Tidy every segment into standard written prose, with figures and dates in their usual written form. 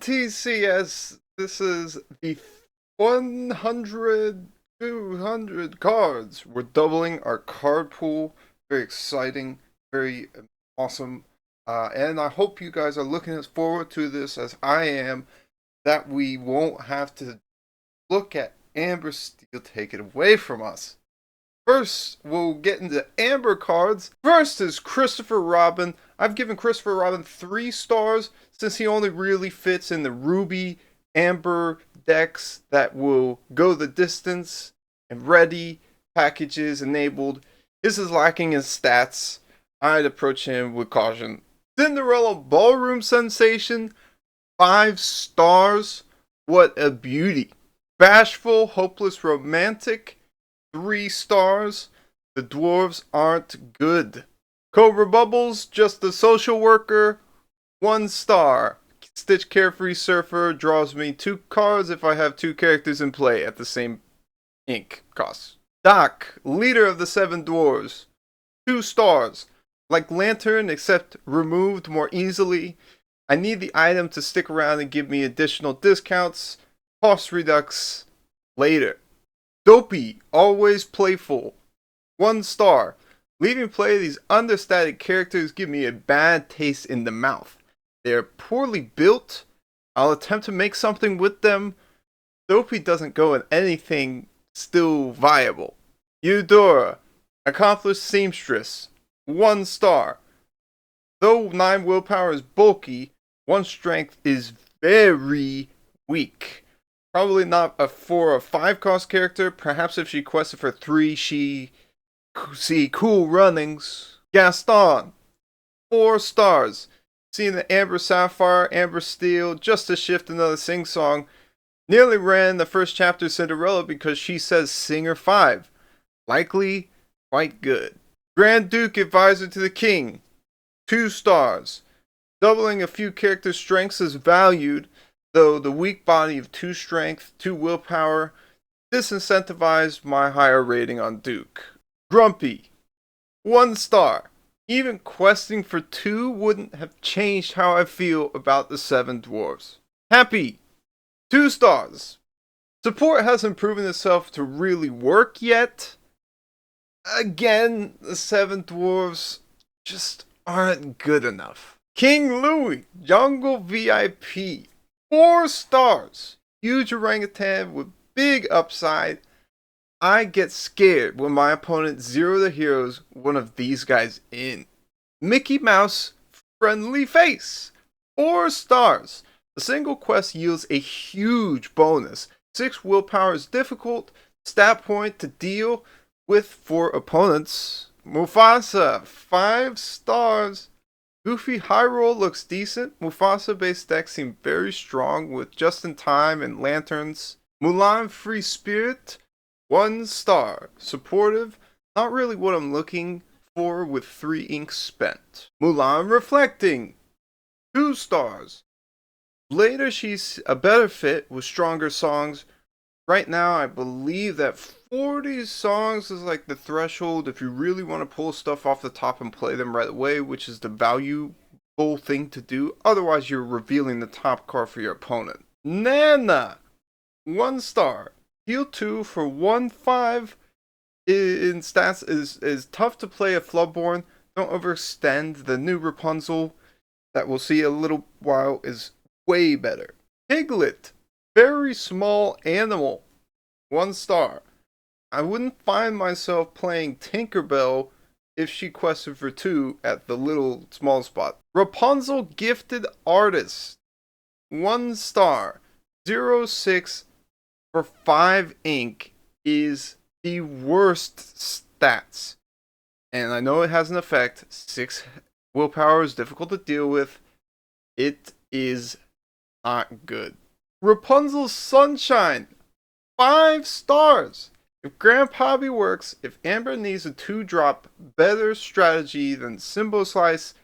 TCS, this is the 100, 200 cards. We're doubling our card pool. Very exciting, very awesome. And I hope you guys are looking forward to this as I am, that we won't have to look at Amber Steel take it away from us. First, we'll get into Amber cards. First is Christopher Robin. I've given Christopher Robin 3 stars since he only really fits in the Ruby Amber decks that will go the distance and ready packages enabled. This is lacking in stats. I'd approach him with caution. Cinderella Ballroom Sensation, 5 stars. What a beauty. Bashful Hopeless Romantic, 3 stars. The dwarves aren't good. Cobra Bubbles, just a social worker, 1 star. Stitch Carefree Surfer draws me 2 cards if I have 2 characters in play at the same ink cost. Doc, Leader of the 7 Dwarves, 2 stars. Like Lantern, except removed more easily. I need the item to stick around and give me additional discounts. Cost redux later. Dopey, Always Playful, 1 star. Leaving play these understated characters give me a bad taste in the mouth. They're poorly built. I'll attempt to make something with them. Dopey doesn't go in anything still viable. Eudora, Accomplished Seamstress, 1 star. Though 9 willpower is bulky, 1 strength is very weak. Probably not for a 5 cost character. Perhaps if she quested for 3, she see cool runnings. Gaston, 4 stars. Seeing the Amber Sapphire, Amber Steel, just to shift another sing-song. Nearly ran the first chapter of Cinderella because she says Singer 5. Likely, quite good. Grand Duke Advisor to the King, 2 stars. Doubling a few character strengths is valued, though the weak body of 2 strength, 2 willpower disincentivized my higher rating on Duke. Grumpy, 1 star. Even questing for 2 wouldn't have changed how I feel about the 7 dwarves. Happy, 2 stars. Support hasn't proven itself to really work yet. Again, the 7 dwarves just aren't good enough. King Louis, Jungle VIP, 4 stars. Huge orangutan with big upside. I get scared when my opponent zero the heroes one of these guys in. Mickey Mouse, Friendly Face, 4 stars. A single quest yields a huge bonus. 6 willpower is difficult. Stat point to deal with for opponents. Mufasa, 5 stars. Goofy High Roll looks decent. Mufasa based decks seem very strong with Just in Time and Lanterns. Mulan Free Spirit, 1 star. Supportive, not really what I'm looking for with 3 ink spent. Mulan Reflecting, 2 stars. Later she's a better fit with stronger songs. Right now I believe that 40 songs is like the threshold if you really want to pull stuff off the top and play them right away, which is the valuable thing to do. Otherwise you're revealing the top card for your opponent. Nana, 1 star. Heal 2 for 1/5 in stats is tough to play a Floodborn. Don't overextend. The new Rapunzel that we'll see a little while is way better. Piglet, very small animal, 1 star. I wouldn't find myself playing Tinkerbell if she quested for 2 at the little small spot. Rapunzel Gifted Artist, 1 star. 0/6 for 5 ink is the worst stats. And I know it has an effect. 6 willpower is difficult to deal with. It is not good. Rapunzel's Sunshine, 5 stars. If Grand Hobby works, if Amber needs a 2-drop, better strategy than Simbo Slice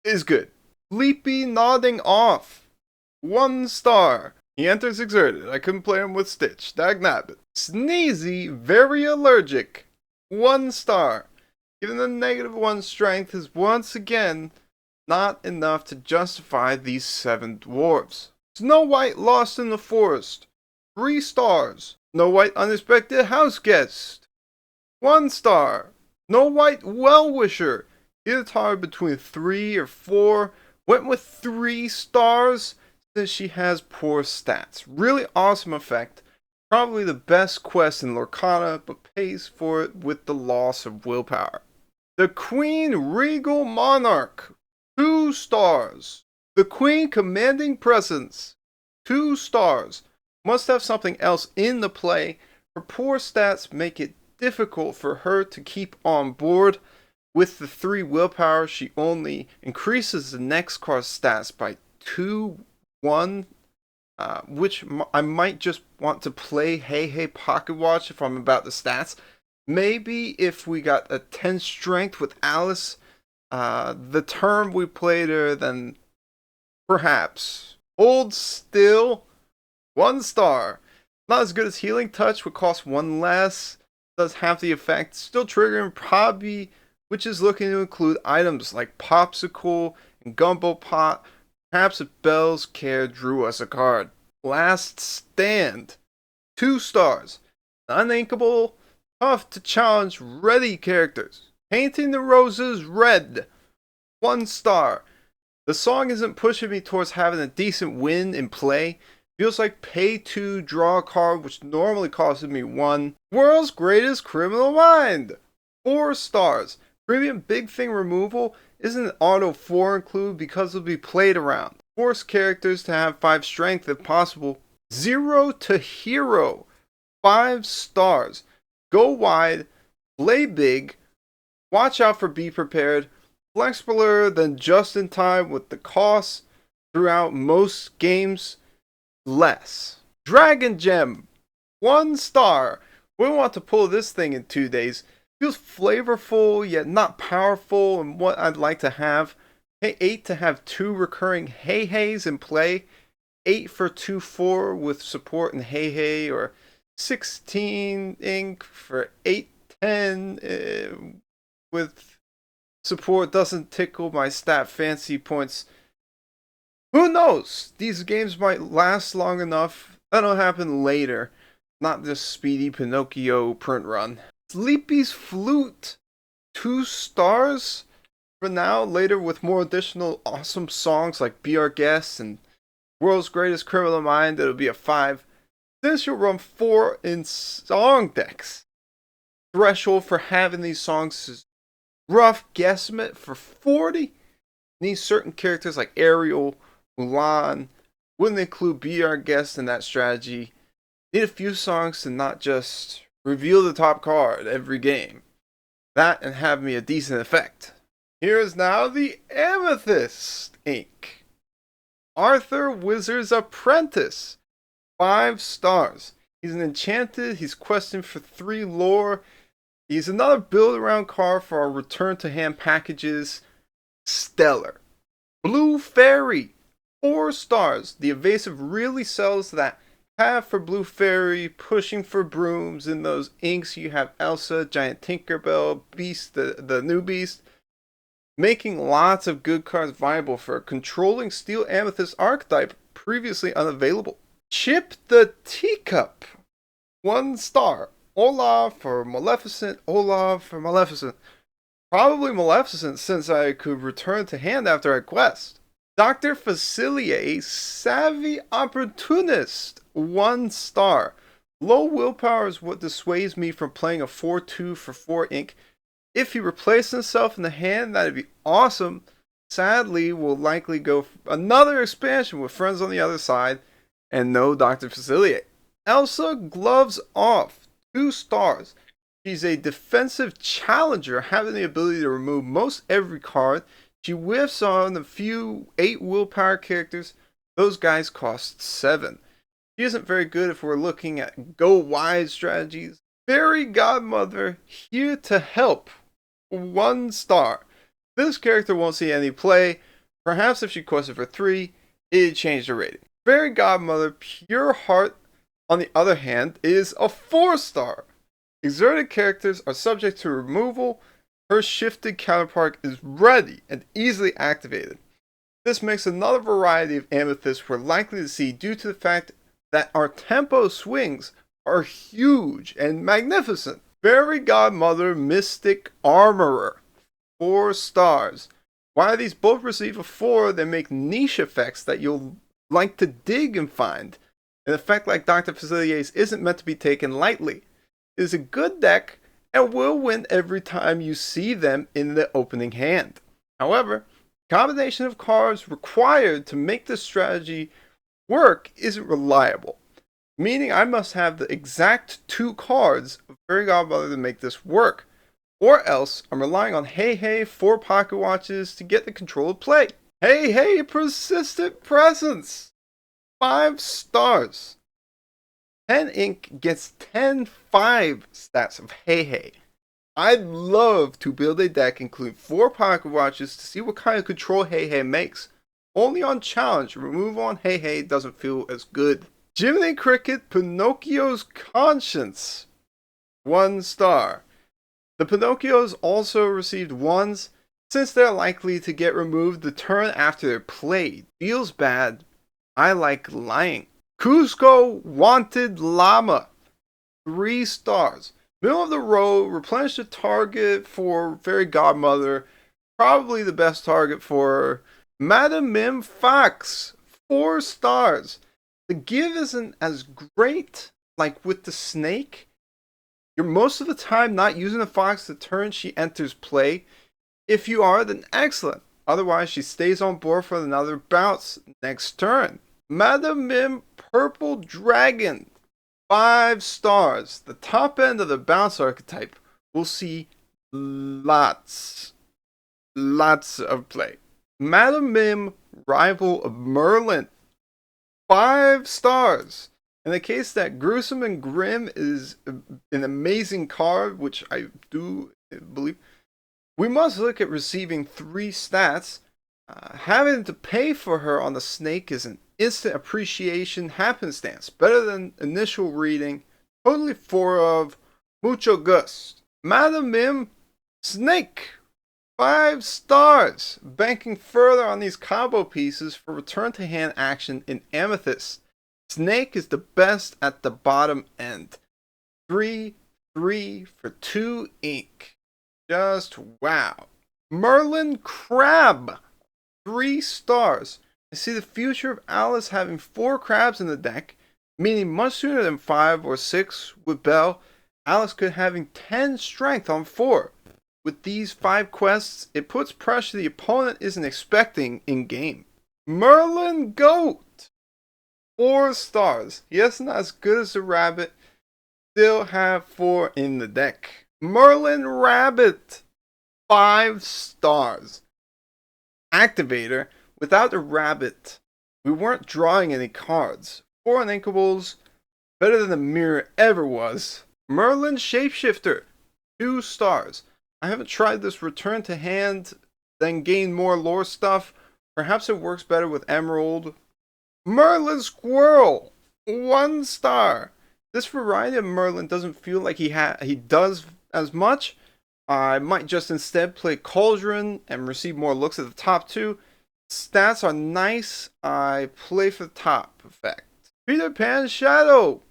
is good. Sleepy Nodding Off, 1 star. He enters exerted. I couldn't play him with Stitch. Dagnabbit. Sneezy, Very Allergic, 1 star. Given the -1 strength is once again not enough to justify these 7 dwarves. Snow White Lost in the Forest, 3 stars. Snow White Unexpected House Guest, 1 star. Snow White Well Wisher, either tied between 3 or 4. Went with 3 stars since she has poor stats. Really awesome effect. Probably the best quest in Lorcana, but pays for it with the loss of willpower. The Queen Regal Monarch, 2 stars. The Queen Commanding Presence, 2 stars. Must have something else in the play. Her poor stats make it difficult for her to keep on board. With the 3 willpower, she only increases the next card's stats by 2, 1, which I might just want to play Hey Hey Pocket Watch if I'm about the stats. Maybe if we got a 10 strength with Alice, the term we played her, then perhaps. Hold Still, 1 star. Not as good as Healing Touch, would cost 1 less. Does have the effect. Still triggering Probby, which is looking to include items like Popsicle and Gumbo Pot. Perhaps if Bell's Care drew us a card. Last Stand, 2 stars. Uninkable, tough to challenge, ready characters. Painting the Roses Red, 1 star. The song isn't pushing me towards having a decent win in play. Feels like pay 2, draw a card, which normally costs me 1. World's Greatest Criminal Mind, 4 stars. Premium Big Thing removal isn't an auto 4 include because it'll be played around. Force characters to have 5 strength if possible. 0 to Hero, 5 stars. Go wide, play big, watch out for Be Prepared. Flexibler than just in time with the costs throughout most games. Less. Dragon Gem, 1 star. We want to pull this thing in 2 days. Feels flavorful yet not powerful and what I'd like to have. Pay 8 to have 2 recurring Hey Heys in play. 8 for 2/4 with support in Hey Hey, or 16 ink for 8/10 with support. Doesn't tickle my stat fancy points. Who knows? These games might last long enough. That'll happen later. Not this speedy Pinocchio print run. Sleepy's Flute, 2 stars for now. Later with more additional awesome songs like Be Our Guest and World's Greatest Criminal Mind, it'll be a 5. Since you'll run 4 in song decks. Threshold for having these songs is rough guesstimate for 40. Need certain characters like Ariel, Mulan. Wouldn't include Be Our Guest in that strategy. Need a few songs to not just reveal the top card every game. That and have me a decent effect. Here is now the Amethyst ink. Arthur Wizard's Apprentice, 5 stars. He's an enchanted, he's questing for 3 lore. He's another build around card for our return to hand packages. Stellar. Blue Fairy, 4 stars. The evasive really sells that path for Blue Fairy, pushing for brooms. In those inks you have Elsa, Giant Tinkerbell, Beast, the new Beast. Making lots of good cards viable for a controlling Steel Amethyst archetype previously unavailable. Chip the Teacup, 1 star. Olaf for Maleficent, Olaf for Maleficent. Probably Maleficent since I could return to hand after I quest. Dr. Facilier, Savvy Opportunist, 1 star. Low willpower is what dissuades me from playing a 4/2 for 4 ink. If he replaced himself in the hand, that'd be awesome. Sadly, we'll likely go another expansion with friends on the other side, and no Dr. Facilier. Elsa Gloves Off, 2 stars. She's a defensive challenger, having the ability to remove most every card. She whiffs on a few 8 willpower characters. Those guys cost 7. She isn't very good if we're looking at go wide strategies. Fairy Godmother, here to help, 1 star. This character won't see any play. Perhaps if she quested for 3, it'd change the rating. Fairy Godmother, Pure Heart, on the other hand, is a 4 star. Exerted characters are subject to removal. Her shifted counterpart is ready and easily activated. This makes another variety of Amethyst we're likely to see due to the fact that our tempo swings are huge and magnificent. Fairy Godmother Mystic Armorer, 4 stars. While these both receive a 4, they make niche effects that you'll like to dig and find. An effect like Dr. Facilier's isn't meant to be taken lightly. It is a good deck and will win every time you see them in the opening hand. However, the combination of cards required to make this strategy work isn't reliable, meaning I must have the exact 2 cards of Fairy Godmother to make this work, or else I'm relying on Hey Hey 4 pocket watches to get the control of play. Hey Hey Persistent Presence, 5 stars. Pen Ink gets 10-5 stats of Hey Hey. I'd love to build a deck including 4 pocket watches to see what kind of control Hey Hey makes. Only on challenge, remove on Hey Hey doesn't feel as good. Jiminy Cricket Pinocchio's Conscience, 1 star. The Pinocchios also received 1s since they're likely to get removed the turn after they're played. Feels bad. I like lying. Cusco Wanted Llama, 3 stars. Middle of the road, replenish the target for Fairy Godmother. Probably the best target for Madame Mim Fox, 4 stars. The give isn't as great like with the snake. You're most of the time not using the fox the turn she enters play. If you are, then excellent. Otherwise, she stays on board for another bounce next turn. Madame Mim Purple Dragon, 5 stars. The top end of the bounce archetype will see lots of play. Madame Mim Rival of Merlin, 5 stars. In the case that Gruesome and Grim is an amazing card, which I do believe, we must look at receiving 3 stats. Having to pay for her on the snake is an instant appreciation happenstance, better than initial reading. Totally 4 of mucho gusto. Madame Mim Snake, 5 stars. Banking further on these combo pieces for return to hand action in Amethyst. Snake is the best at the bottom end. 3 for 2 ink. Just wow. Merlin Crab, 3 stars. I see the future of Alice having 4 crabs in the deck, meaning much sooner than 5 or 6 with Belle. Alice could having 10 strength on 4. With these 5 quests, it puts pressure the opponent isn't expecting in game. Merlin Goat, 4 stars. Yes, not as good as the rabbit. Still have 4 in the deck. Merlin Rabbit, 5 stars. Activator. Without the rabbit, we weren't drawing any cards. 4 uninkables, better than the mirror ever was. Merlin Shapeshifter, 2 stars. I haven't tried this return to hand, then gain more lore stuff. Perhaps it works better with Emerald. Merlin Squirrel, 1 star. This variety of Merlin doesn't feel like he does as much. I might just instead play Cauldron and receive more looks at the top 2. Stats are nice. I play for the top effect. Peter Pan Shadow,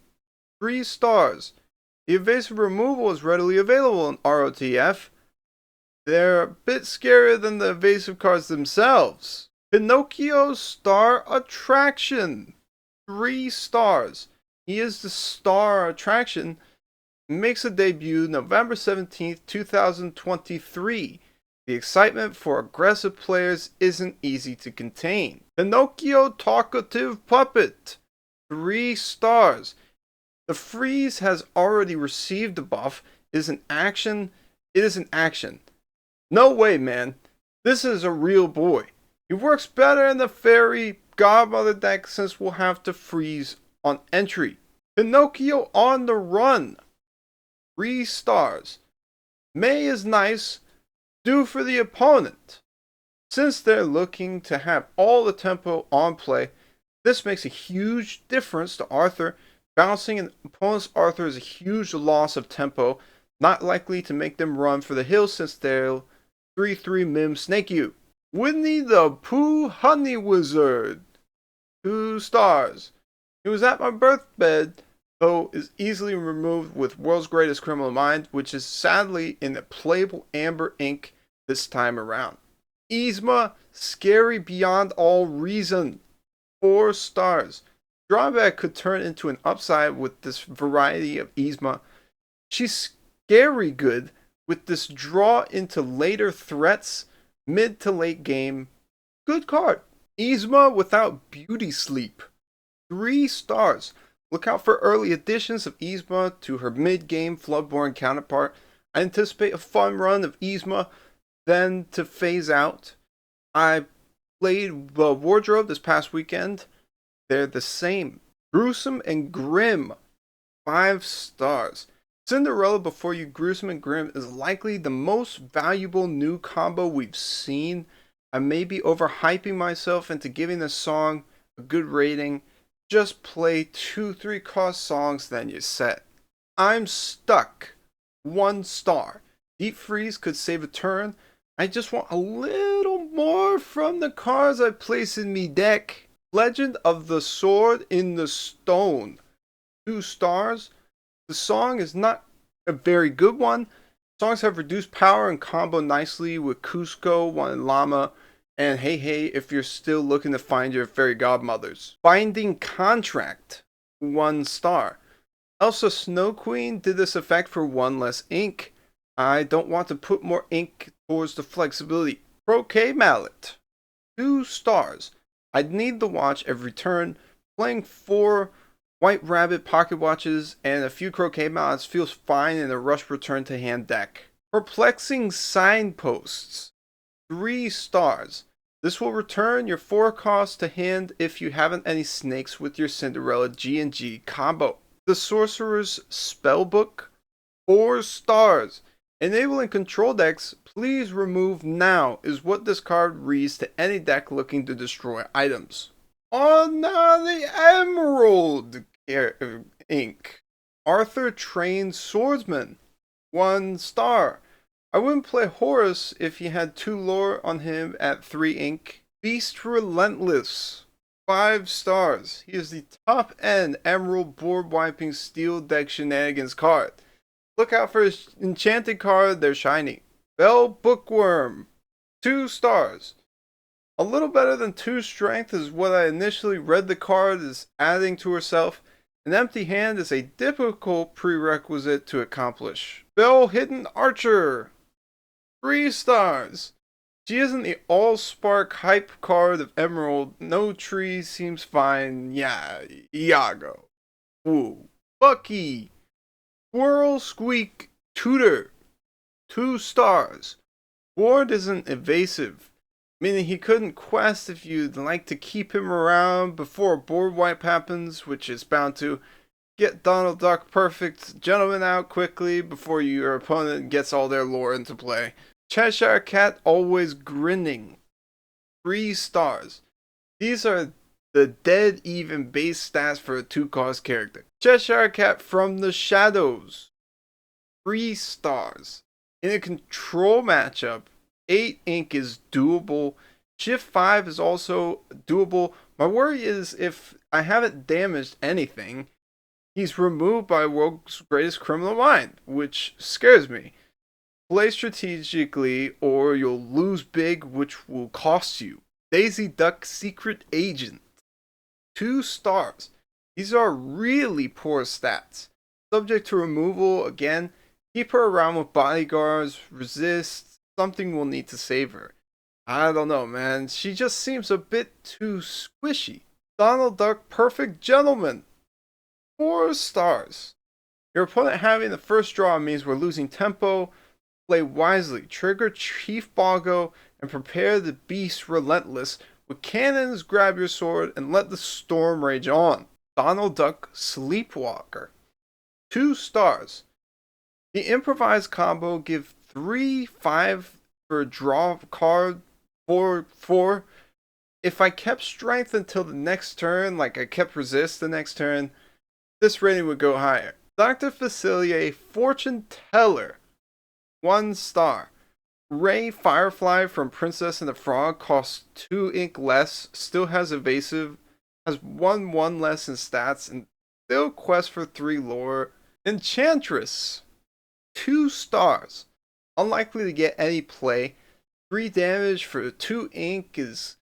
3 stars. The evasive removal is readily available in ROTF. They're a bit scarier than the evasive cards themselves. Pinocchio Star Attraction, 3 stars. He is the star attraction. Makes a debut November 17th, 2023. The excitement for aggressive players isn't easy to contain. Pinocchio Talkative Puppet, 3 stars. The freeze has already received the buff. It is an action. No way, man. This is a real boy. He works better in the Fairy Godmother deck since we'll have to freeze on entry. Pinocchio on the Run, 3 stars. May is nice. Do for the opponent. Since they're looking to have all the tempo on play, this makes a huge difference to Arthur. Bouncing an opponent's Arthur is a huge loss of tempo, not likely to make them run for the hills since they'll 3/3 Mim Snake you. Winnie the Pooh Honey Wizard. 2 stars. He was at my birthbed, though is easily removed with World's Greatest Criminal Mind, which is sadly in the playable amber ink this time around. Yzma, scary beyond all reason. 4 stars. Drawback could turn into an upside with this variety of Yzma. She's scary good with this draw into later threats, mid to late game. Good card. Yzma without beauty sleep. 3 stars. Look out for early additions of Yzma to her mid-game Floodborn counterpart. I anticipate a fun run of Yzma, then to phase out. I played the Wardrobe this past weekend. They're the same. Gruesome and Grim. 5 stars. Cinderella Before You Gruesome and Grim is likely the most valuable new combo we've seen. I may be overhyping myself into giving this song a good rating. Just play 2-3 cost songs, then you're set. I'm Stuck. 1 star. Deep Freeze could save a turn. I just want a little more from the cards I place in me deck. Legend of the Sword in the Stone. 2 stars. The song is not a very good one. Songs have reduced power and combo nicely with Cusco, One Llama, and Hey Hey if you're still looking to find your fairy godmothers. Binding Contract. 1 star. Elsa Snow Queen did this effect for 1 less ink. I don't want to put more ink towards the flexibility. Croquet Mallet. 2 stars. I'd need the watch every turn. Playing 4 White Rabbit pocket watches and a few Croquet Mallets feels fine in a rush return to hand deck. Perplexing Signposts. 3 stars. This will return your 4 costs to hand if you haven't any snakes with your Cinderella G&G combo. The Sorcerer's Spellbook. 4 stars. Enabling control decks, please remove now, is what this card reads to any deck looking to destroy items. On the Emerald ink. Arthur Trained Swordsman. 1 star. I wouldn't play Horus if he had 2 lore on him at 3 ink. Beast Relentless. 5 stars. He is the top end Emerald board wiping steel deck shenanigans card. Look out for his enchanted card, they're shiny. Bell Bookworm. 2 stars. A little better than 2 strength is what I initially read the card as adding to herself. An empty hand is a difficult prerequisite to accomplish. Bell Hidden Archer. 3 stars. She isn't the all-spark hype card of Emerald. No tree seems fine. Yeah, Iago. Woo. Bucky. Squirrel Squeak Tutor. 2 stars. Ward isn't evasive, meaning he couldn't quest if you'd like to keep him around before a board wipe happens, which is bound to. Get Donald Duck Perfect Gentleman out quickly before your opponent gets all their lore into play. Cheshire Cat Always Grinning. 3 stars. These are the dead even base stats for a 2-cost character. Cheshire Cat from the Shadows. 3 stars. In a control matchup, 8 ink is doable. Shift 5 is also doable. My worry is if I haven't damaged anything, he's removed by World's Greatest Criminal Mind, which scares me. Play strategically or you'll lose big, which will cost you. Daisy Duck Secret Agent. 2 stars. These are really poor stats. Subject to removal, again, keep her around with bodyguards, resist, something will need to save her. I don't know, man. She just seems a bit too squishy. Donald Duck Perfect Gentleman. 4 stars. Your opponent having the first draw means we're losing tempo. Play wisely. Trigger Chief Boggo and prepare the Beast Relentless. With cannons, grab your sword and let the storm rage on. Donald Duck Sleepwalker. 2 stars. The improvised combo give 3/5 for a draw card 4/4. If I kept strength until the next turn, like I kept resist the next turn, this rating would go higher. Dr. Facilier Fortune Teller. 1 star. Ray Firefly from Princess and the Frog costs 2 ink less, still has evasive, has 1 less in stats, and still quests for 3 lore. Enchantress, 2 stars. Unlikely to get any play. 3 damage for 2 ink is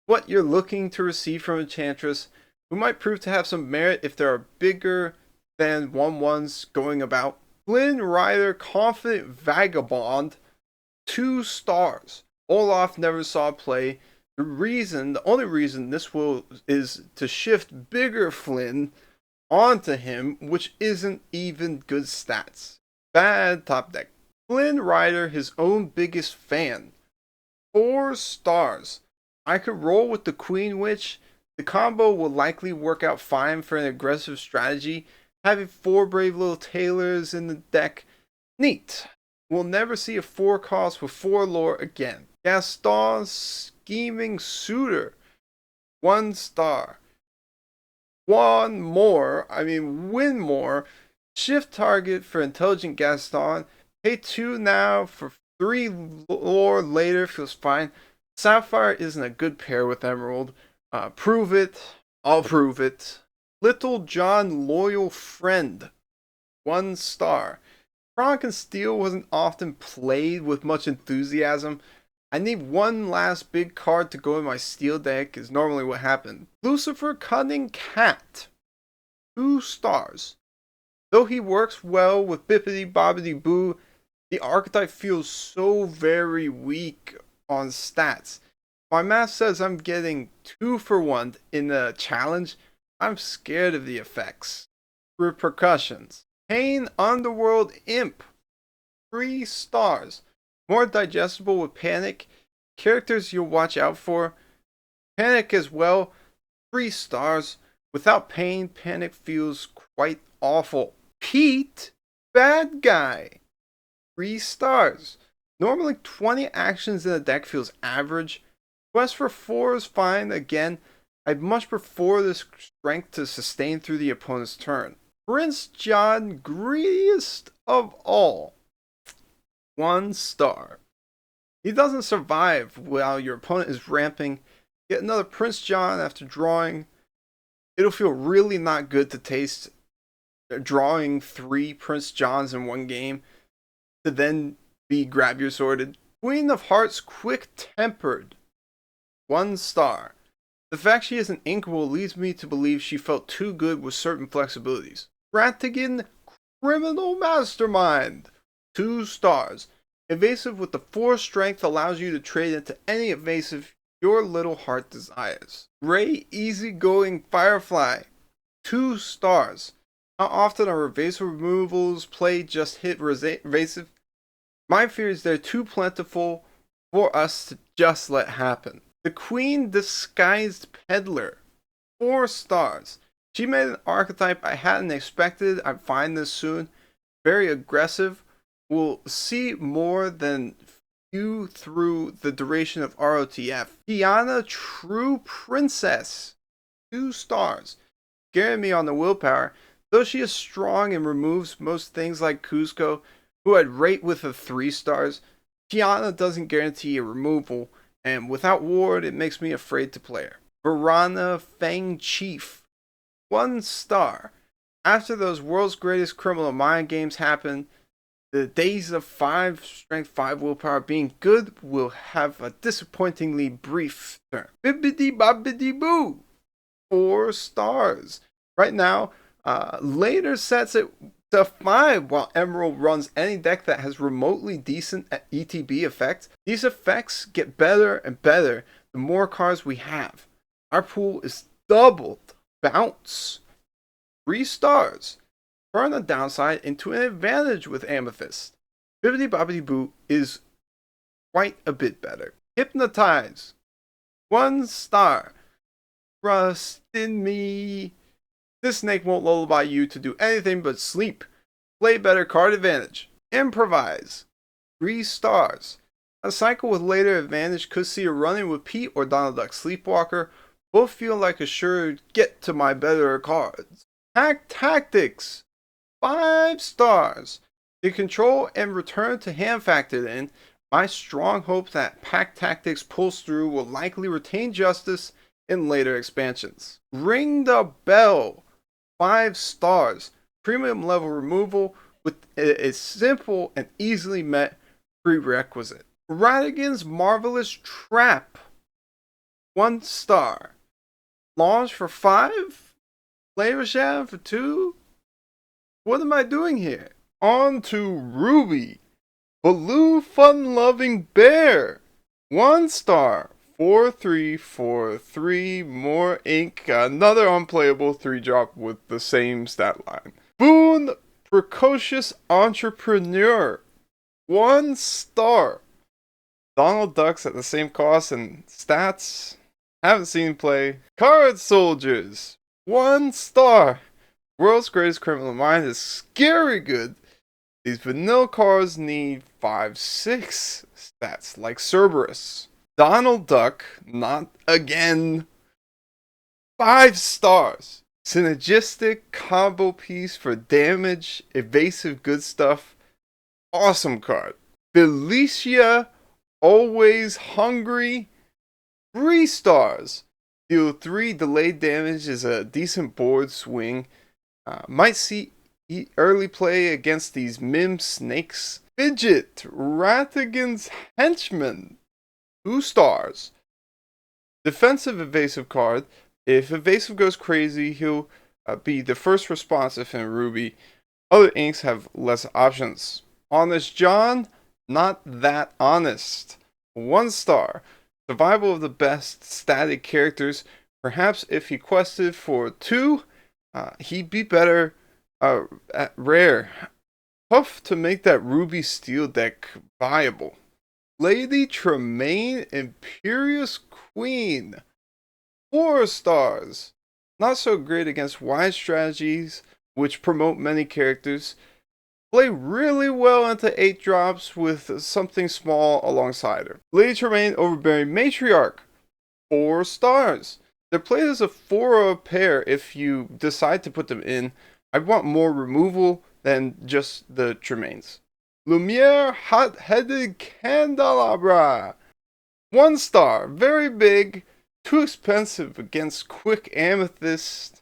what you're looking to receive from Enchantress, who might prove to have some merit if there are bigger than 1/1s going about. Flynn Rider, Confident Vagabond, 2 stars. Olaf never saw play. The only reason this is to shift bigger Flynn onto him, which isn't even good stats. Bad top deck. Flynn Rider, his own biggest fan, 4 stars. I could roll with the Queen Witch. The combo will likely work out fine for an aggressive strategy. Having 4 brave little tailors in the deck, neat. We'll never see a 4 cost with 4 lore again. Gaston, Scheming Suitor, 1 star. Win more. Shift target for Intelligent Gaston. Pay 2 now for 3 lore later, feels fine. Sapphire isn't a good pair with Emerald. Prove it. I'll prove it. Little John, Loyal Friend, 1 star. Chronic and Steel wasn't often played with much enthusiasm. I need 1 last big card to go in my Steel deck is normally what happened. Lucifer, Cunning Cat, 2 stars. Though he works well with Bippity Bobbity Boo, the archetype feels so very weak on stats. My math says I'm getting 2 for 1 in the challenge. I'm scared of the effects. Repercussions. Pain Underworld Imp, 3 stars. More digestible with Panic. Characters you'll watch out for. Panic as well, 3 stars. Without Pain, Panic feels quite awful. Pete, Bad Guy, 3 stars. Normally 20 actions in a deck feels average. Quest for 4 is fine. Again, I'd much prefer this strength to sustain through the opponent's turn. Prince John, Greediest of All, 1 star. He doesn't survive while your opponent is ramping. Get another Prince John after drawing. It'll feel really not good to taste drawing 3 Prince Johns in 1 game to then be grab your sorted. Queen of Hearts, Quick Tempered, 1 star. The fact she isn't inkable leads me to believe she felt too good with certain flexibilities. Ratigan, Criminal Mastermind, 2 stars. Evasive with the 4 strength allows you to trade into any evasive your little heart desires. Ray, Easygoing Firefly, 2 stars. How often are evasive removals played just hit evasive? My fear is they're too plentiful for us to just let happen. The Queen, Disguised Peddler, 4 stars. She made an archetype I hadn't expected. I'd find this soon. Very aggressive. We'll see more than few through the duration of ROTF. Tiana, True Princess, 2 stars. Scaring me on the willpower. Though she is strong and removes most things like Cusco, who I'd rate with a 3 stars, Tiana doesn't guarantee a removal, and without ward, it makes me afraid to play her. Varana, Fang Chief, 1 star. After those World's Greatest Criminal Mind games happen, the days of 5 strength, 5 willpower being good will have a disappointingly brief term. Bibbidi Bobbidi Boo, 4 stars. Right now, later sets it to 5 while Emerald runs any deck that has remotely decent ETB effects. These effects get better and better the more cards we have. Our pool is doubled. Bounce, 3 stars. Turn the downside into an advantage with Amethyst. Bibbidi Bobbidi Boo is quite a bit better. Hypnotize, 1 star. Trust in me. This snake won't lullaby you to do anything but sleep. Play better card advantage. Improvise, 3 stars. A cycle with later advantage could see a run-in with Pete or Donald Duck Sleepwalker. Both feel like a sure get to my better cards. Hack Tactics, 5 stars. The control and return to hand factored in. My strong hope that Pack Tactics pulls through will likely retain justice in later expansions. Ring the Bell, 5 stars, premium level removal with a simple and easily met prerequisite. Ratigan's Marvelous Trap, 1 star. Launch for 5? Flavor Shad for 2? What am I doing here? On to Ruby, Blue Fun Loving Bear, 1 star. 4343 more ink, another unplayable 3-drop with the same stat line. Boone, Precocious Entrepreneur, 1 star. Donald Ducks at the same cost and stats. Haven't seen play. Card Soldiers, 1 star. World's Greatest Criminal Mind is scary good. These vanilla cards need 5-6 stats like Cerberus. Donald Duck, not again. 5 stars. Synergistic combo piece for damage, evasive good stuff. Awesome card. Felicia, Always Hungry, 3 stars. Deal 3 delayed damage is a decent board swing. Might see early play against these Mim Snakes. Fidget, Ratigan's Henchman, 2 stars. Defensive evasive card. If evasive goes crazy, he'll be the first responsive in Ruby. Other inks have less options. Honest John, not that honest. 1 star. Survival of the best static characters. Perhaps if he quested for 2, he'd be better at rare. Tough to make that Ruby Steel deck viable. Lady Tremaine, Imperious Queen, 4 stars. Not so great against wide strategies, which promote many characters. Play really well into 8 drops with something small alongside her. Lady Tremaine, Overbearing Matriarch, 4 stars. They're played as a 4 pair if you decide to put them in. I want more removal than just the Tremaines. Lumiere, Hot-Headed Candelabra, 1 star. Very big, too expensive against Quick Amethyst.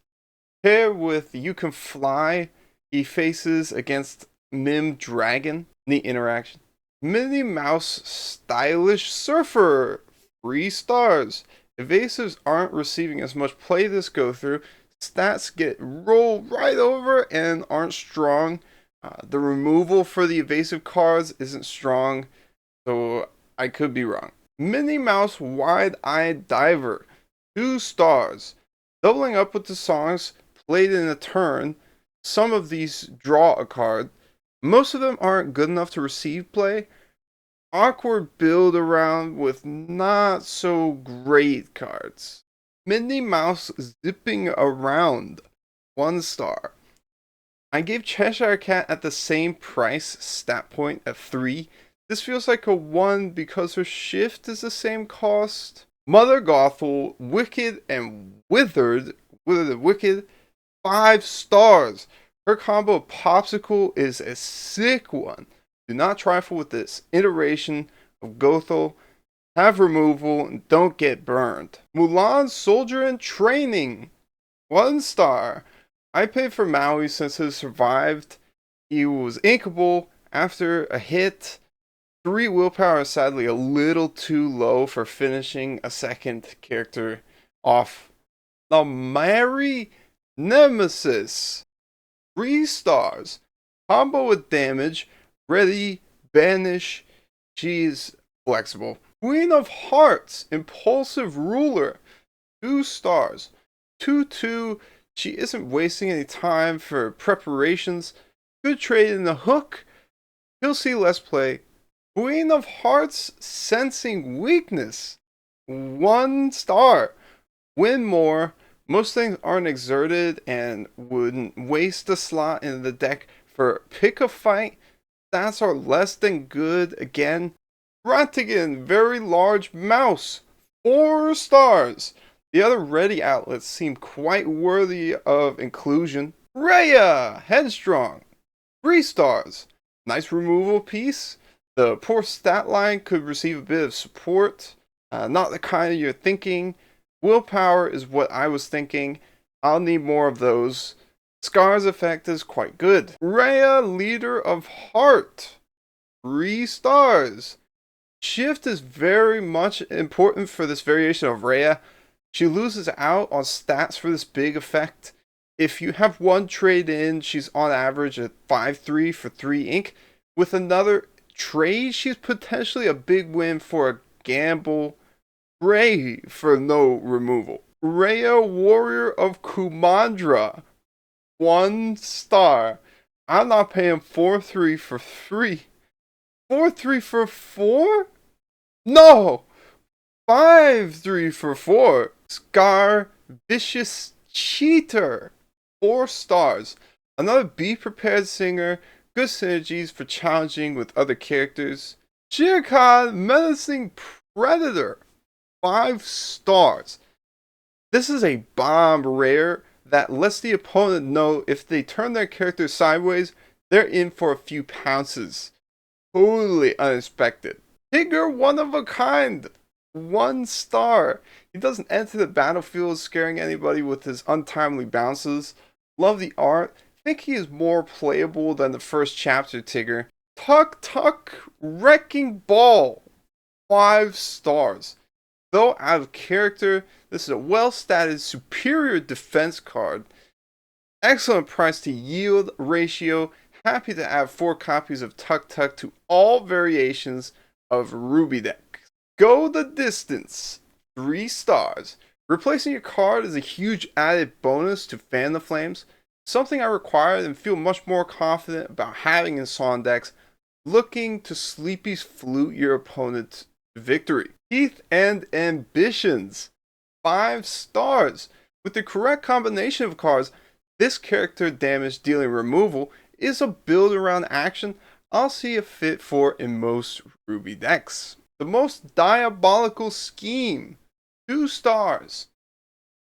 Pair with You Can Fly, he faces against Mim Dragon. Neat interaction. Minnie Mouse, Stylish Surfer, 3 stars. Evasives aren't receiving as much play this go through. Stats get rolled right over and aren't strong. The removal for the evasive cards isn't strong, so I could be wrong. Minnie Mouse, Wide-Eyed Diver, 2 stars. Doubling up with the songs played in a turn. Some of these draw a card. Most of them aren't good enough to receive play. Awkward build around with not so great cards. Minnie Mouse, Zipping Around, 1 star. I gave Cheshire Cat at the same price, stat point at 3. This feels like a 1 because her shift is the same cost. Mother Gothel, Wicked and Withered and Wicked, 5 stars. Her combo of Popsicle is a sick one. Do not trifle with this iteration of Gothel. Have removal and don't get burned. Mulan, Soldier in Training, 1 star. I paid for Maui since he survived. He was inkable after a hit. 3 willpower is sadly a little too low for finishing a second character off. The Mary Nemesis, 3 stars. Combo with damage. Ready, banish. She's flexible. Queen of Hearts, Impulsive Ruler, 2 stars. 2/2. She isn't wasting any time for preparations. Good trade in the hook. He'll see less play. Queen of Hearts, Sensing Weakness, 1 star. Win more. Most things aren't exerted and wouldn't waste a slot in the deck for pick a fight. Stats are less than good again. Ratigan, Very Large Mouse, 4 stars. The other ready outlets seem quite worthy of inclusion. Rhea, Headstrong, 3 stars. Nice removal piece. The poor stat line could receive a bit of support. Not the kind you're thinking. Willpower is what I was thinking. I'll need more of those. Scar's effect is quite good. Rhea, Leader of Heart. 3 stars. Shift is very much important for this variation of Rhea. She loses out on stats for this big effect. If you have one trade in, she's on average a 5-3 for 3 ink. With another trade, she's potentially a big win for a gamble. Ray for no removal. Rhea, Warrior of Kumandra. 1 star. I'm not paying 4-3 for 3. 4-3 for 4? No! 5-3 for 4. Scar, Vicious Cheater. 4 stars. Another Be Prepared singer. Good synergies for challenging with other characters. Shirkan, Menacing Predator. 5 stars. This is a bomb rare that lets the opponent know if they turn their character sideways, they're in for a few pounces. Totally unexpected. Tigger, one of a kind. 1 star. He doesn't enter the battlefield scaring anybody with his untimely bounces. Love the art. Think he is more playable than the first chapter Tigger. Tuck Tuck, Wrecking Ball. 5 stars. Though out of character, this is a well-statted superior defense card. Excellent price to yield ratio. Happy to add 4 copies of Tuck Tuck to all variations of Ruby deck. Go the distance. 3 stars. Replacing your card is a huge added bonus to Fan the Flames. Something I required and feel much more confident about having in Song decks. Looking to Sleepy's Flute your opponent to victory. Teeth and Ambitions. 5 stars. With the correct combination of cards, this character damage dealing removal is a build around action I'll see a fit for in most Ruby decks. The Most Diabolical Scheme. 2 stars.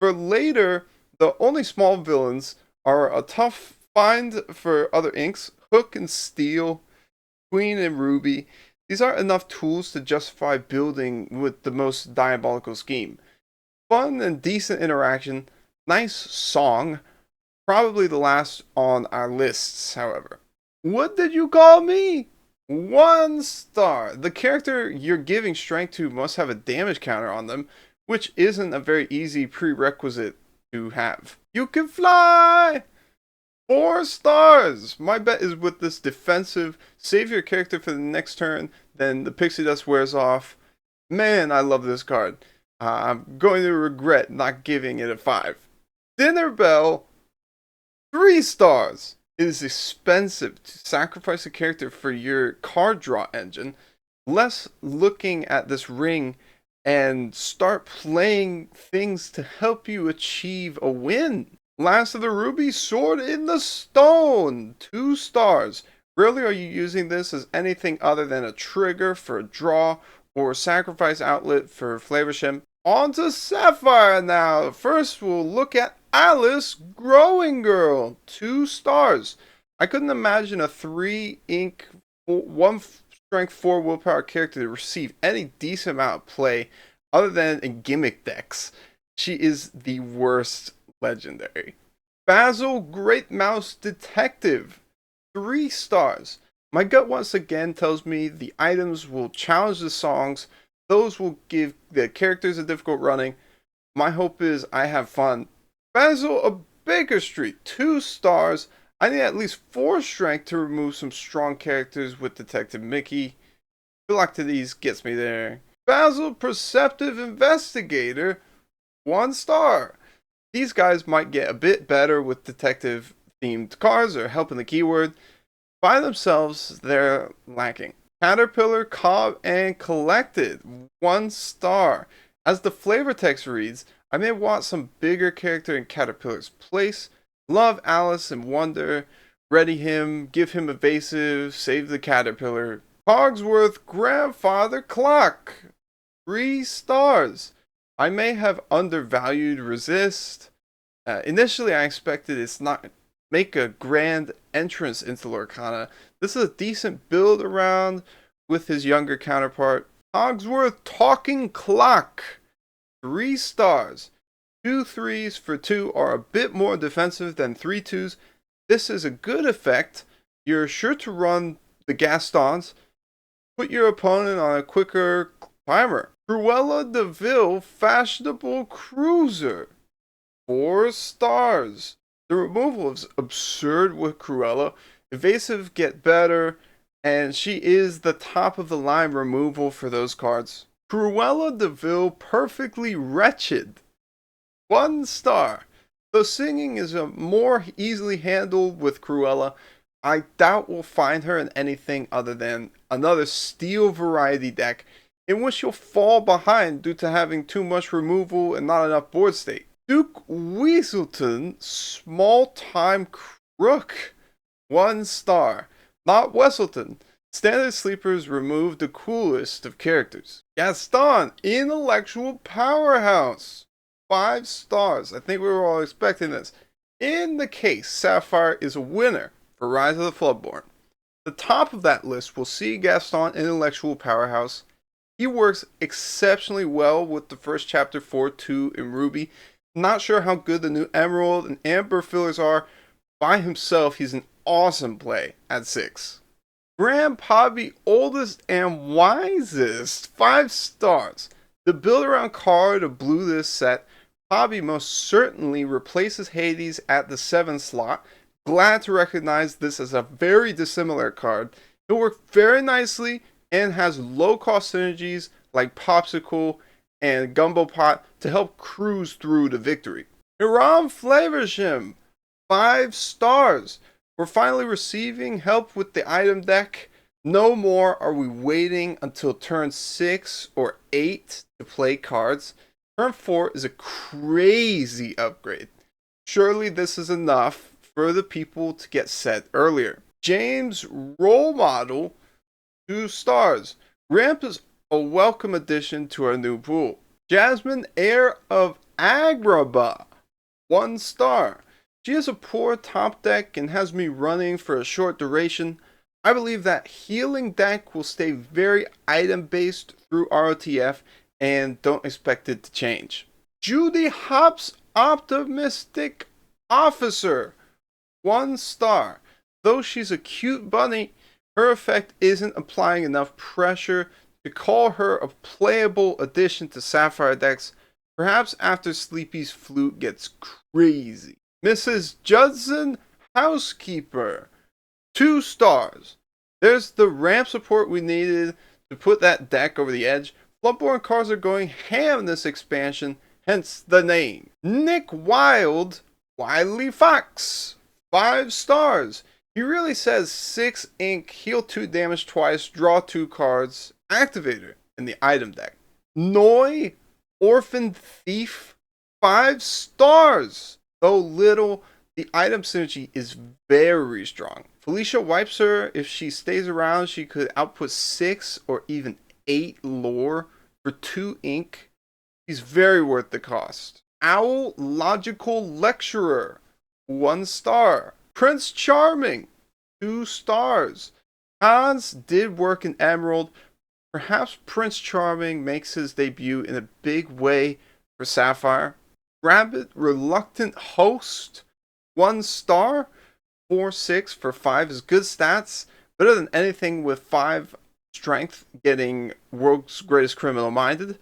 For later, the only small villains are a tough find for other inks, Hook and Steel, Queen and Ruby. These aren't enough tools to justify building with the Most Diabolical Scheme. Fun and decent interaction, nice song, probably the last on our lists, however. What did you call me? 1 star. The character you're giving strength to must have a damage counter on them, which isn't a very easy prerequisite to have. You can fly! 4 stars! My bet is with this defensive, save your character for the next turn, then the Pixie Dust wears off. Man, I love this card. I'm going to regret not giving it a 5. Dinner Bell, 3 stars. It is expensive to sacrifice a character for your card draw engine. Less looking at this ring and start playing things to help you achieve a win. Last of the Ruby, Sword in the Stone. 2 stars. Rarely are you using this as anything other than a trigger for a draw or sacrifice outlet for Flavorshim. On to Sapphire now. First we'll look at Alice, Growing Girl. 2 stars. I couldn't imagine a 3 ink, 1 strength, 4 willpower character to receive any decent amount of play other than in gimmick decks. She is the worst legendary. Basil, Great Mouse Detective. 3 stars. My gut once again tells me the items will challenge the songs. Those will give the characters a difficult running. My hope is I have fun. Basil of Baker Street. 2 stars. I need at least 4 strength to remove some strong characters with Detective Mickey. Phylactides gets me there. Basil, Perceptive Investigator. 1 star. These guys might get a bit better with detective themed cards or helping the keyword. By themselves, they're lacking. Caterpillar, Cobb, and Collected. 1 star. As the flavor text reads, I may want some bigger character in Caterpillar's place. Love Alice and Wonder. Ready him, give him evasive, save the Caterpillar. Cogsworth, Grandfather Clock. 3 stars. I may have undervalued Resist. Initially, I expected it's not make a grand entrance into Lorcana. This is a decent build around with his younger counterpart. Hogsworth Talking Clock, 3 stars. 2 3s for 2 are a bit more defensive than 3 2s. This is a good effect. You're sure to run the Gastons. Put your opponent on a quicker timer. Cruella de Vil Fashionable Cruiser, 4 stars. The removal is absurd with Cruella. Evasive get better, and she is the top of the line removal for those cards. Cruella de Vil Perfectly Wretched, 1 star. Though singing is more easily handled with Cruella, I doubt we'll find her in anything other than another steel variety deck in which you'll fall behind due to having too much removal and not enough board state. Duke Weaselton Small Time Crook, 1 star. Not Wesselton. Standard sleepers remove the coolest of characters. Gaston Intellectual Powerhouse, 5 stars. I think we were all expecting this. In the case, Sapphire is a winner for Rise of the Floodborn. The top of that list will see Gaston Intellectual Powerhouse. He works exceptionally well with the first chapter 4-2 in Ruby. Not sure how good the new Emerald and Amber fillers are. By himself, he's an awesome play at 6. Grandpappy Oldest and Wisest, 5 stars. The build around card of blue this set, Pappy most certainly replaces Hades at the 7 slot. Glad to recognize this as a very dissimilar card. It worked very nicely and has low cost synergies like Popsicle and Gumbo Pot to help cruise through to victory. Hiram Flavorshim, 5 stars. We're finally receiving help with the item deck. No more are we waiting until turn 6 or 8 to play cards. Turn 4 is a crazy upgrade. Surely this is enough for the people to get set earlier. James Role Model, 2 stars. Ramp is a welcome addition to our new pool. Jasmine Heir of Agrabah, 1 star. She has a poor top deck and has me running for a short duration. I believe that healing deck will stay very item based through ROTF and don't expect it to change. Judy Hopps Optimistic Officer, 1 star. Though she's a cute bunny, her effect isn't applying enough pressure to call her a playable addition to Sapphire decks, perhaps after Sleepy's Flute gets crazy. Mrs. Judson Housekeeper, 2 stars. There's the ramp support we needed to put that deck over the edge. Floodborn cards are going ham this expansion, hence the name. Nick Wild, Wily Fox, 5 stars. He really says 6 ink, heal 2 damage twice, draw 2 cards, activator in the item deck. Noi, Orphan Thief, 5 stars. Though little, the item synergy is very strong. Felicia wipes her. If she stays around, she could output 6 or even 8 lore for 2 ink. She's very worth the cost. Owl Logical Lecturer, 1 star. Prince Charming, 2 stars. Hans did work in Emerald. Perhaps Prince Charming makes his debut in a big way for Sapphire. Rabbit Reluctant Host, 1 star. 4-6 for 5 is good stats. Better than anything with 5 strength getting World's Greatest Criminal Minded.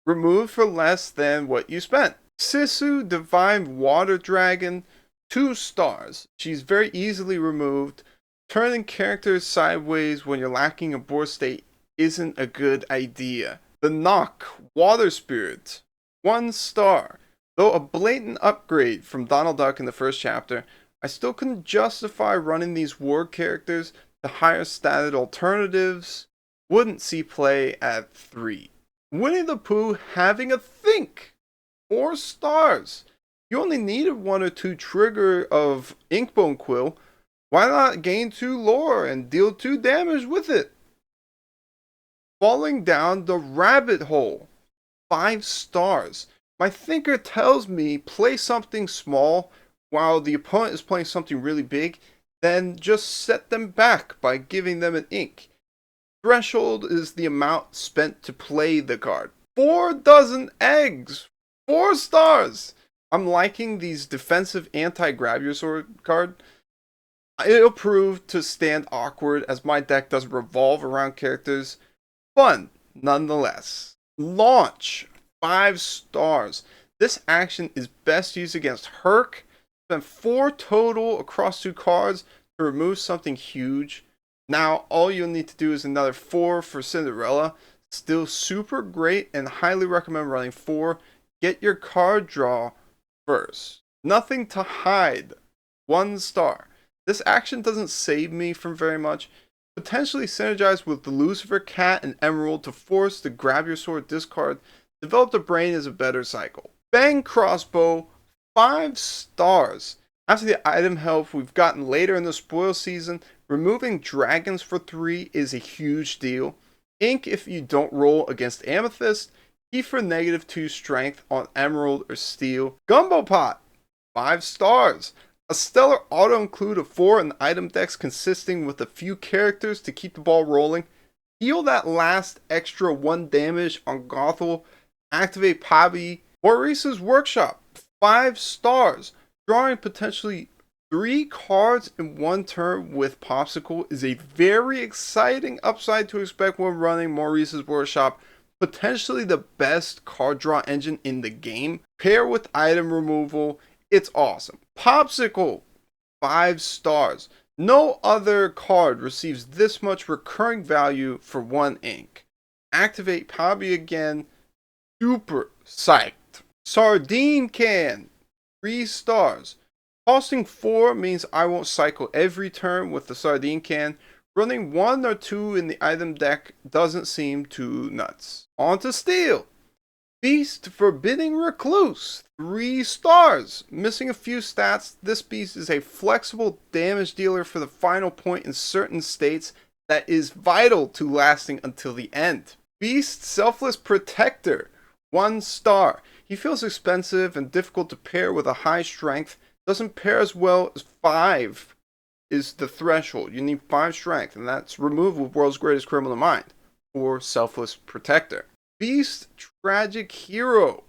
Removed for less than what you spent. Sisu Divine Water Dragon, 2 stars. She's very easily removed. Turning characters sideways when you're lacking a board state isn't a good idea. The Nock Water Spirit, 1 star. Though a blatant upgrade from Donald Duck in the first chapter, I still couldn't justify running these war characters to higher statted alternatives. Wouldn't see play at 3. Winnie the Pooh Having a Think, 4 stars. You only needed 1 or 2 trigger of Inkbone Quill. Why not gain 2 lore and deal 2 damage with it? Falling Down the Rabbit Hole, 5 stars. My thinker tells me play something small while the opponent is playing something really big, then just set them back by giving them an ink. Threshold is the amount spent to play the card. 4 dozen eggs. 4 stars. I'm liking these defensive anti-grab your sword card. It'll prove to stand awkward as my deck doesn't revolve around characters. Fun, nonetheless. Launch. 5 stars. This action is best used against Herc. Spend 4 total across 2 cards to remove something huge. Now, all you'll need to do is another 4 for Cinderella. Still super great and highly recommend running 4. Get your card draw first. Nothing to hide. 1 star. This action doesn't save me from very much. Potentially synergize with the Lucifer Cat and Emerald to force the grab your sword discard. Develop the brain as a better cycle. Bang Crossbow, 5 stars. After the item help we've gotten later in the spoil season, removing dragons for 3 is a huge deal. Ink if you don't roll against Amethyst. Keep for -2 strength on Emerald or Steel. Gumbo Pot, 5 stars. A stellar auto-include of 4 in item decks consisting with a few characters to keep the ball rolling. Heal that last extra 1 damage on Gothel. Activate Pabi. Maurice's Workshop, 5 stars. Drawing potentially 3 cards in 1 turn with Popsicle is a very exciting upside to expect when running Maurice's Workshop. Potentially the best card draw engine in the game. Pair with item removal, it's awesome. Popsicle, 5 stars. No other card receives this much recurring value for 1 ink. Activate Pabi again, super psyched. Sardine Can, 3 stars. Costing 4 means I won't cycle every turn with the Sardine Can. Running 1 or 2 in the item deck doesn't seem too nuts. On to Steel. Beast Forbidding Recluse, 3 stars. Missing a few stats, this beast is a flexible damage dealer for the final point in certain states that is vital to lasting until the end. Beast Selfless Protector, 1 star. He feels expensive and difficult to pair with a high strength. Doesn't pair as well as 5 is the threshold. You need 5 strength, and that's removed with World's Greatest Criminal Mind or Selfless Protector. Beast Tragic Hero,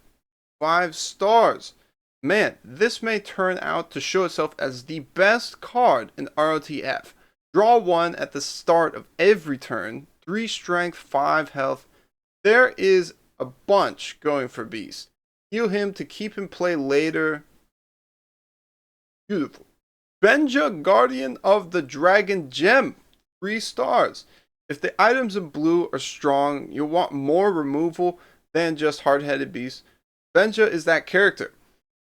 5 stars. Man, this may turn out to show itself as the best card in ROTF. Draw 1 at the start of every turn, 3 strength, 5 health. There is a bunch going for Beast. Heal him to keep him play later. Beautiful. Benja Guardian of the Dragon Gem, 3 stars. If the items in blue are strong, you'll want more removal than just hard-headed beasts. Benja is that character.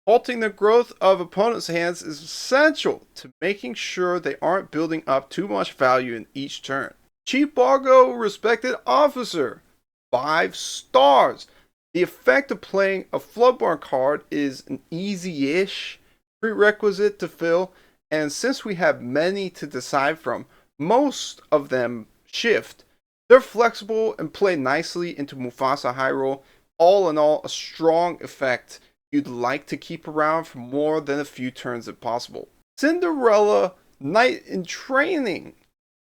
Halting the growth of opponents' hands is essential to making sure they aren't building up too much value in each turn. Chief Bargo Respected Officer, 5 stars. The effect of playing a Floodborn card is an easy-ish prerequisite to fill, and since we have many to decide from, most of them shift. They're flexible and play nicely into Mufasa High Roll. All in all, a strong effect you'd like to keep around for more than a few turns if possible. Cinderella Knight in Training,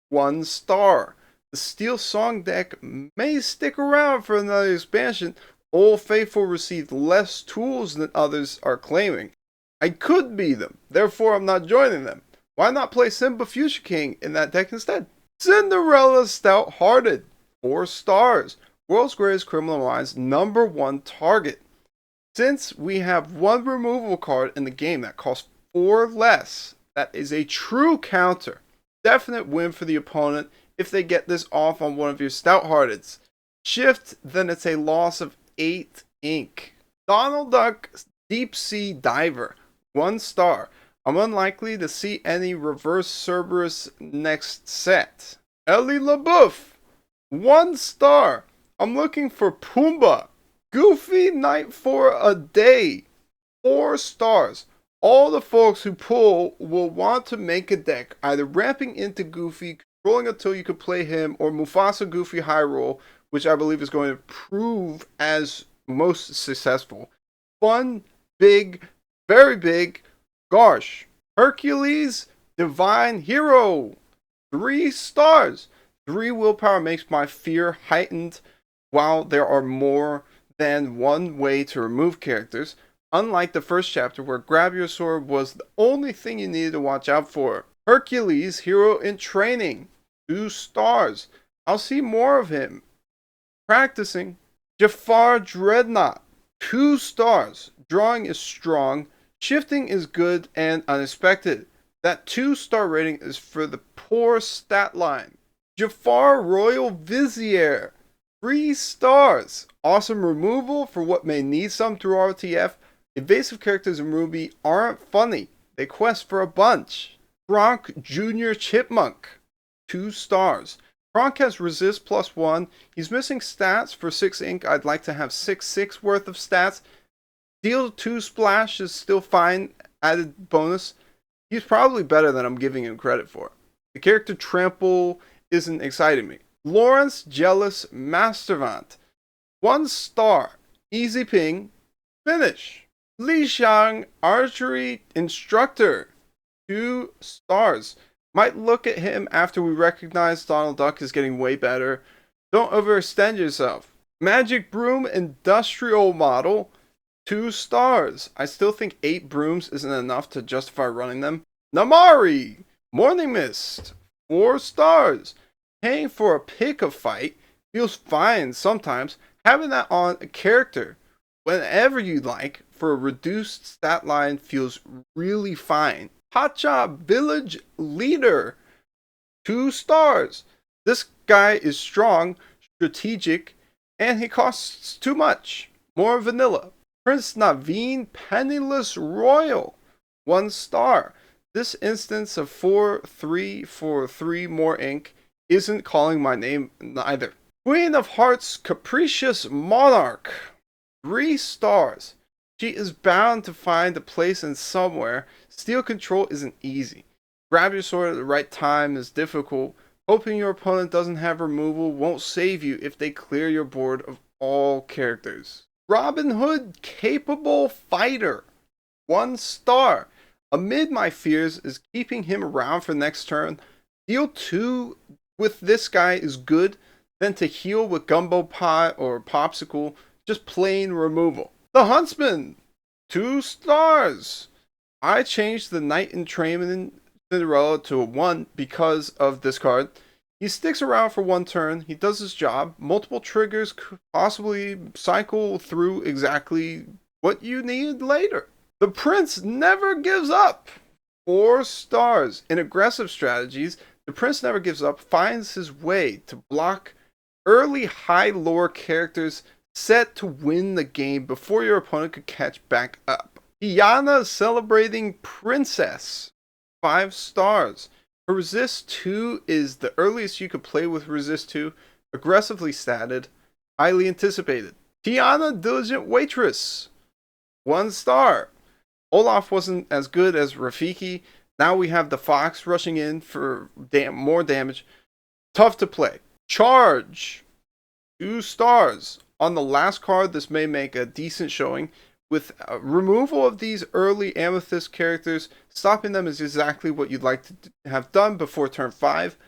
1 star. The Steel Song deck may stick around for another expansion. Old Faithful received less tools than others are claiming. I could be them, therefore I'm not joining them. Why not play Simba Future King in that deck instead? Cinderella Stout Hearted, 4 stars. World's Greatest Criminal Minds #1 target. Since we have 1 removal card in the game that costs 4 less, that is a true counter. Definite win for the opponent if they get this off on one of your Stout Hearteds. Shift, then it's a loss of 8 ink. Donald Duck Deep Sea Diver, 1 star. I'm unlikely to see any reverse Cerberus next set. Ellie LaBeouf, 1 star. I'm looking for Pumbaa. Goofy Night for a Day, 4 stars. All the folks who pull will want to make a deck, either ramping into Goofy, controlling until you can play him, or Mufasa Goofy High Roll, which I believe is going to prove as most successful. Fun, big, very big. Gosh. Hercules Divine Hero, 3 stars. 3 willpower makes my fear heightened while there are more than one way to remove characters, unlike the first chapter where grab your sword was the only thing you needed to watch out for. Hercules, hero in training, 2 stars. I'll see more of him. Practicing. Jafar Dreadnought, 2 stars. Drawing is strong, shifting is good and unexpected. That 2-star rating is for the poor stat line. Jafar Royal Vizier, 3 stars. Awesome removal for what may need some through ROTF. Evasive characters in Ruby aren't funny. They quest for a bunch. Kronk Jr. Chipmunk, 2 stars. Kronk has resist +1. He's missing stats for 6 ink. I'd like to have 6/6 worth of stats. Deal 2 splash is still fine. Added bonus. He's probably better than I'm giving him credit for. The character Trample isn't exciting me. Lawrence Jealous Mastervant, 1 star. Easy ping. Finish. Li Shang Archery Instructor, 2 stars. Might look at him after we recognize Donald Duck is getting way better. Don't overextend yourself. Magic Broom Industrial Model, 2 stars. I still think 8 brooms isn't enough to justify running them. Namari Morning Mist, 4 stars. Paying for a pick a fight feels fine sometimes. Having that on a character whenever you like for a reduced stat line feels really fine. Hotshot Village Leader, 2 stars. This guy is strong, strategic, and he costs too much. More vanilla. Prince Naveen Penniless Royal, 1 star. This instance of 4/3 for 3 more ink isn't calling my name neither. Queen of Hearts Capricious Monarch, 3 stars. She is bound to find a place in somewhere. Steal control isn't easy. Grab your sword at the right time is difficult. Hoping your opponent doesn't have removal won't save you if they clear your board of all characters. Robin Hood Capable Fighter, 1 star. Amid my fears is keeping him around for next turn. Deal 2 with this guy is good, then to heal with Gumbo Pie or Popsicle, just plain removal. The Huntsman, 2 stars. I changed the Knight in Training Cinderella to a 1 because of this card. He sticks around for 1 turn, he does his job, multiple triggers could possibly cycle through exactly what you need later. The Prince Never Gives Up, 4 stars. In aggressive strategies, the Prince Never Gives Up finds his way to block early high lore characters set to win the game before your opponent could catch back up. Tiana Celebrating Princess, 5 stars. Her resist 2 is the earliest you could play with resist 2, aggressively statted, highly anticipated. Tiana Diligent Waitress, 1 star. Olaf wasn't as good as Rafiki. Now we have the Fox rushing in for more damage. Tough to play. Charge, 2 stars. On the last card, this may make a decent showing. With removal of these early Amethyst characters, stopping them is exactly what you'd like to have done before turn 5.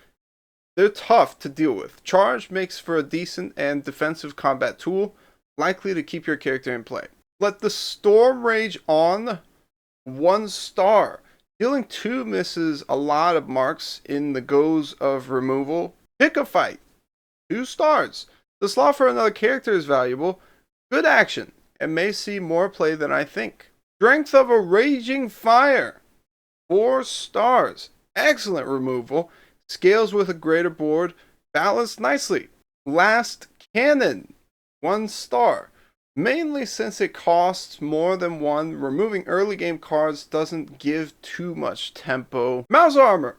They're tough to deal with. Charge makes for a decent and defensive combat tool, likely to keep your character in play. Let the Storm Rage On, 1 star. Dealing 2 misses a lot of marks in the goes of removal. Pick a fight, 2 stars. The slot for another character is valuable. Good action, and may see more play than I think. Strength of a Raging Fire, 4 stars. Excellent removal. Scales with a greater board. Balanced nicely. Last Cannon, 1 star. Mainly since it costs more than 1, removing early game cards doesn't give too much tempo. Mouse Armor,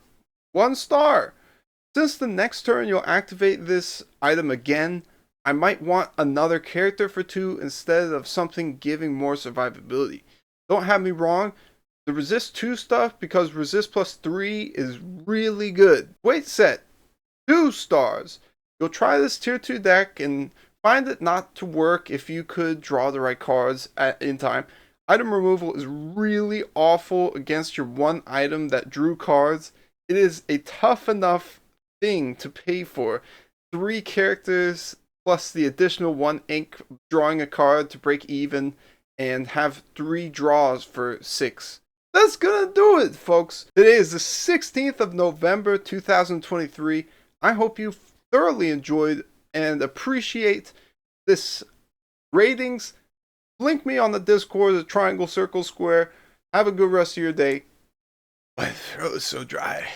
1 star. Since the next turn you'll activate this item again, I might want another character for 2 instead of something giving more survivability. Don't have me wrong, the resist 2 stuff because resist +3 is really good. Weight set, 2 stars. You'll try this tier 2 deck and find it not to work if you could draw the right cards in time. Item removal is really awful against your one item that drew cards. It is a tough enough thing to pay for. 3 characters plus the additional 1 ink drawing a card to break even, and have 3 draws for 6. That's gonna do it, folks. Today is the 16th of November 2023. I hope you thoroughly enjoyed and appreciate this ratings. Link me on the Discord, the triangle, circle, square. Have a good rest of your day. My throat is so dry.